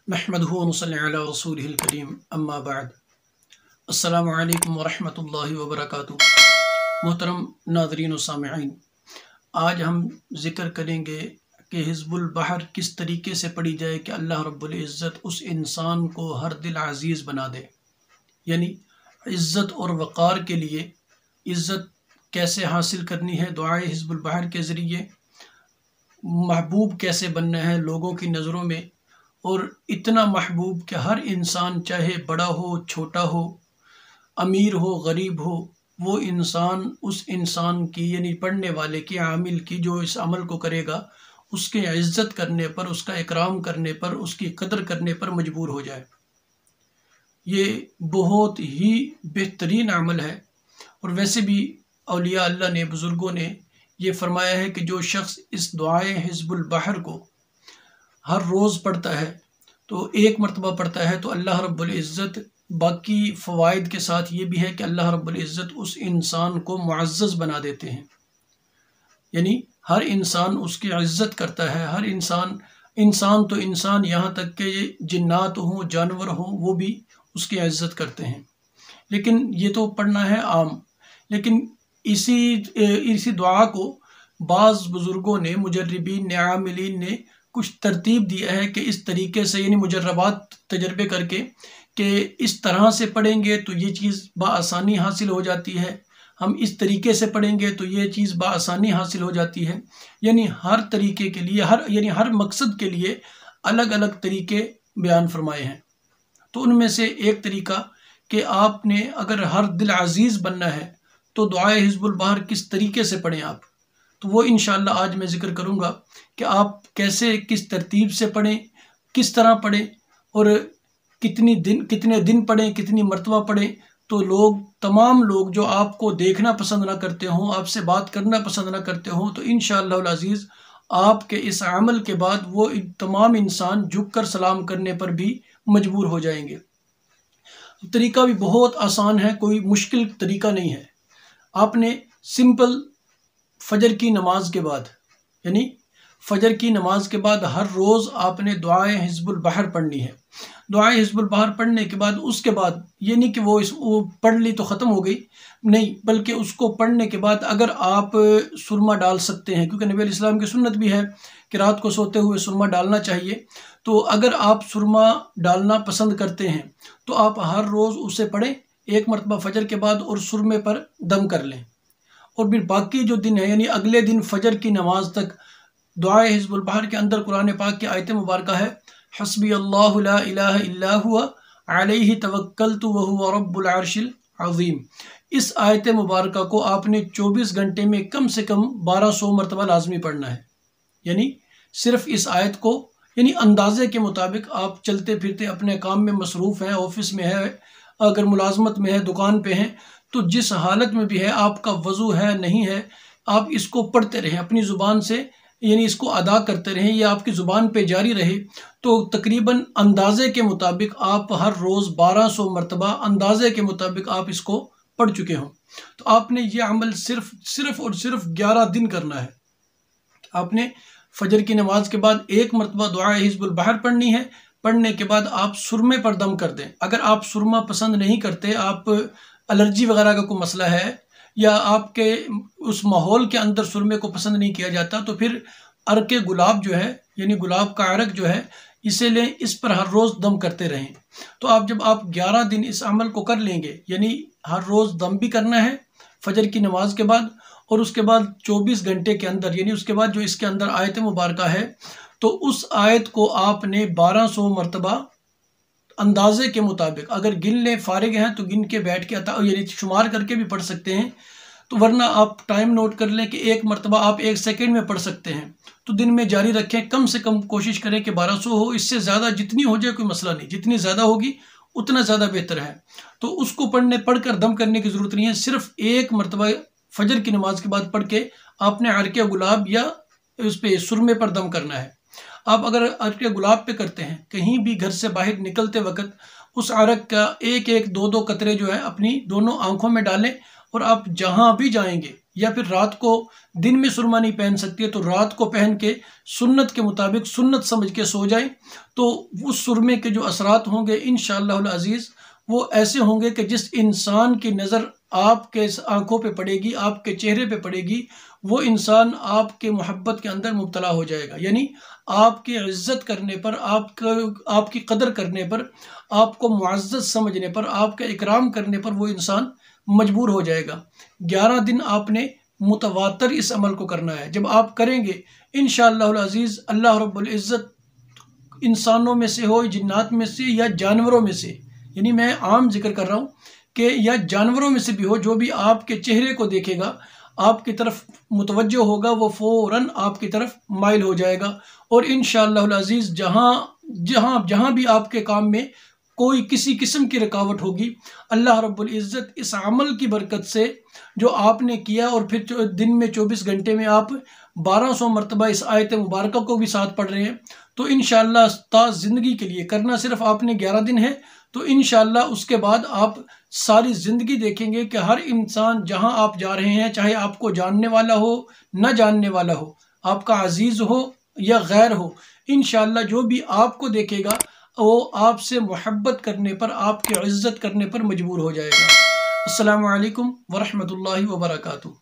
नहमदुहु व नसल्ली अला रसूलिहिल करीम अम्मा बाद। अस्सलामु अलैकुम व रहमतुल्लाहि व बरकातुहू। मोहतरम नाज़रीन व सामिईन, आज हम ज़िक्र करेंगे कि हिज़्बुल बहर किस तरीके से पढ़ी जाए कि अल्लाह रब्बुल इज़्ज़त उस इंसान को हर दिल अज़ीज़ बना दे। यानी इज़्ज़त और वक़ार के लिए इज़्ज़त कैसे हासिल करनी है दुआए हिज़्बुल बहर के ज़रिए, महबूब कैसे बनना है लोगों की नज़रों में, और इतना महबूब कि हर इंसान चाहे बड़ा हो छोटा हो, अमीर हो गरीब हो, वो इंसान उस इंसान की यानी पढ़ने वाले की, आमिल की, जो इस अमल को करेगा, उसके इज़्ज़त करने पर, उसका इकराम करने पर, उसकी कदर करने पर मजबूर हो जाए। ये बहुत ही बेहतरीन अमल है। और वैसे भी औलिया अल्लाह ने, बुज़ुर्गों ने ये फरमाया है कि जो शख्स इस दुआए हिज़्बुल बहर को हर रोज़ पढ़ता है, तो एक मरतबा पढ़ता है, तो अल्लाह रब्बुल इज़्ज़त बाकी फ़वाइद के साथ ये भी है कि अल्लाह रब्बुल इज़्ज़त उस इंसान को मुअज़्ज़ज़ बना देते हैं। यानी हर इंसान उसकी इज़्ज़त करता है। हर इंसान तो इंसान, यहाँ तक कि जिन्नात हों, जानवर हों, वो भी उसकी इज़्ज़त करते हैं। लेकिन ये तो पढ़ना है आम। लेकिन इसी दुआ को बाज़ बुज़ुर्गों ने, मुजर्रिबीन ने, आमिलीन ने कुछ तरतीब दिया है कि इस तरीके से, यानी मुजर्रबात तजर्बे करके, कि इस तरह से पढ़ेंगे तो ये चीज़ बआसानी हासिल हो जाती है, हम इस तरीके से पढ़ेंगे तो ये चीज़ बआसानी हासिल हो जाती है। यानी हर तरीके के लिए, हर मकसद के लिए अलग अलग तरीके बयान फरमाए हैं। तो उनमें से एक तरीका कि आपने अगर हर दिल अज़ीज़ बनना है तो दुआए हिज़्बुल बहर किस तरीके से पढ़ें आप, तो वो इंशाअल्लाह आज मैं ज़िक्र करूँगा कि आप कैसे, किस तरतीब से पढ़ें, किस तरह पढ़ें, और कितने दिन पढ़ें, कितनी मरतबा पढ़ें। तो तमाम लोग जो आपको देखना पसंद ना करते हों, आपसे बात करना पसंद ना करते हों, तो इंशाअल्लाह अज़ीज़ आपके इस अमल के बाद वो तमाम इंसान झुककर सलाम करने पर भी मजबूर हो जाएंगे। तरीका भी बहुत आसान है, कोई मुश्किल तरीका नहीं है। आपने सिंपल फजर की नमाज के बाद, यानी फजर की नमाज के बाद हर रोज़ आपने दुआए हिज़्बुल बहर पढ़नी है। दुआए हिज़्बुल बहर पढ़ने के बाद, उसके बाद ये नहीं कि वो पढ़ ली तो ख़त्म हो गई, नहीं, बल्कि उसको पढ़ने के बाद अगर आप सुरमा डाल सकते हैं, क्योंकि नबी अलैहिस्सलाम की सुन्नत भी है कि रात को सोते हुए सुरमा डालना चाहिए। तो अगर आप सुरमा डालना पसंद करते हैं तो आप हर रोज़ उसे पढ़ें एक मरतबा फजर के बाद, और सुरमे पर दम कर लें। और फिर बाकी जो दिन है, यानी अगले दिन फजर की नमाज तक, दुआए हिज़्बुल बहर के अंदर कुरान पाक की आयत मुबारक है, हस्बी अल्लाहु ला इलाहा इल्ला हुवा अलैहि तवक्कलतु व हुवा रब्बुल अर्शिल अज़ीम। इस आयत मुबारक को आपने 24 घंटे में कम से कम 1200 मरतबा लाजमी पढ़ना है। यानी सिर्फ इस आयत को, यानी अंदाजे के मुताबिक, आप चलते फिरते अपने काम में मसरूफ़ हैं, ऑफिस में है, अगर मुलाजमत में है, दुकान पे हैं, तो जिस हालत में भी है, आपका वज़ू है नहीं है, आप इसको पढ़ते रहें अपनी ज़ुबान से, यानी इसको अदा करते रहें, या आपकी ज़ुबान पे जारी रहे। तो तकरीबन अंदाजे के मुताबिक आप हर रोज़ 1200 मरतबा अंदाजे के मुताबिक आप इसको पढ़ चुके हों। तो आपने ये अमल सिर्फ और सिर्फ 11 दिन करना है। आपने फजर की नमाज के बाद एक मरतबा दुआए हिज़्बुल बहर पढ़नी है। पढ़ने के बाद आप सुरमे पर दम कर दें। अगर आप सुरमा पसंद नहीं करते, आप एलर्जी वगैरह का कोई मसला है, या आपके उस माहौल के अंदर सुरमे को पसंद नहीं किया जाता, तो फिर अर्के गुलाब जो है, यानी गुलाब का अरक जो है, इसे लें, इस पर हर रोज़ दम करते रहें। तो जब आप 11 दिन इस अमल को कर लेंगे, यानी हर रोज़ दम भी करना है फजर की नमाज के बाद, और उसके बाद 24 घंटे के अंदर, यानी उसके बाद जो इसके अंदर आयत मुबारक है, तो उस आयत को आपने 1200 मरतबा अंदाजे के मुताबिक, अगर गिन लें, फारिग हैं तो गिन के बैठ के यानी शुमार करके भी पढ़ सकते हैं, तो वरना आप टाइम नोट कर लें कि एक मरतबा आप 1 सेकंड में पढ़ सकते हैं। तो दिन में जारी रखें, कम से कम कोशिश करें कि 1200 हो, इससे ज़्यादा जितनी हो जाए कोई मसला नहीं, जितनी ज़्यादा होगी उतना ज़्यादा बेहतर है। तो उसको पढ़कर दम करने की ज़रूरत नहीं है, सिर्फ एक मरतबा फजर की नमाज के बाद पढ़ के आपने अर्के गुलाब या उस पर सुरमे पर दम करना है। आप अगर अर्के गुलाब पे करते हैं, कहीं भी घर से बाहर निकलते वक्त उस अरक का एक एक दो दो कतरे जो है अपनी दोनों आंखों में डालें, और आप जहाँ भी जाएंगे, या फिर रात को दिन में सुरमा नहीं पहन सकती है तो रात को पहन के सुन्नत के मुताबिक सुन्नत समझ के सो जाए, तो उस सुरमे के जो असरात होंगे इंशाअल्लाह अज़ीज़ वो ऐसे होंगे कि जिस इंसान की नज़र आपके आंखों पे पड़ेगी, आपके चेहरे पे पड़ेगी, वो इंसान आपके मोहब्बत के अंदर मुब्तला हो जाएगा। यानी आपकी इज़्ज़त करने पर, आपकी कदर करने पर, आपको मुअज़्ज़ज़ समझने पर, आपका इकराम करने पर वो इंसान मजबूर हो जाएगा। 11 दिन आपने मुतवातर इस अमल को करना है। जब आप करेंगे इंशाअल्लाह अज़ीज़ अल्लाह रब्बुल इज़्ज़त इंसानों में से हो, जिन्नात में से या जानवरों में से, यानी मैं आम जिक्र कर रहा हूँ कि या जानवरों में से भी हो, जो भी आपके चेहरे को देखेगा आपकी तरफ मुतवज्जो होगा वो फ़ौरन आपकी तरफ माइल हो जाएगा। और इंशाअल्लाह अज़ीज़ जहाँ भी आपके काम में कोई किसी किस्म की रुकावट होगी, अल्लाह रब्बुल इज़्ज़त इस अमल की बरकत से जो आपने किया, और फिर दिन में 24 घंटे में आप 1200 मरतबा इस आयत मुबारक को भी साथ पढ़ रहे हैं, तो इंशाअल्लाह ता ज़िंदगी के लिए करना सिर्फ आपने 11 दिन है। तो इंशाअल्लाह उसके बाद आप सारी ज़िंदगी देखेंगे कि हर इंसान जहां आप जा रहे हैं, चाहे आपको जानने वाला हो न जानने वाला हो, आपका अजीज़ हो या गैर हो, इंशाअल्लाह जो भी आपको देखेगा वो आपसे मोहब्बत करने पर, आपकी इज़्ज़त करने पर मजबूर हो जाएगा। अस्सलामु अलैकुम वरहमतुल्लाहि वबरकातुहू।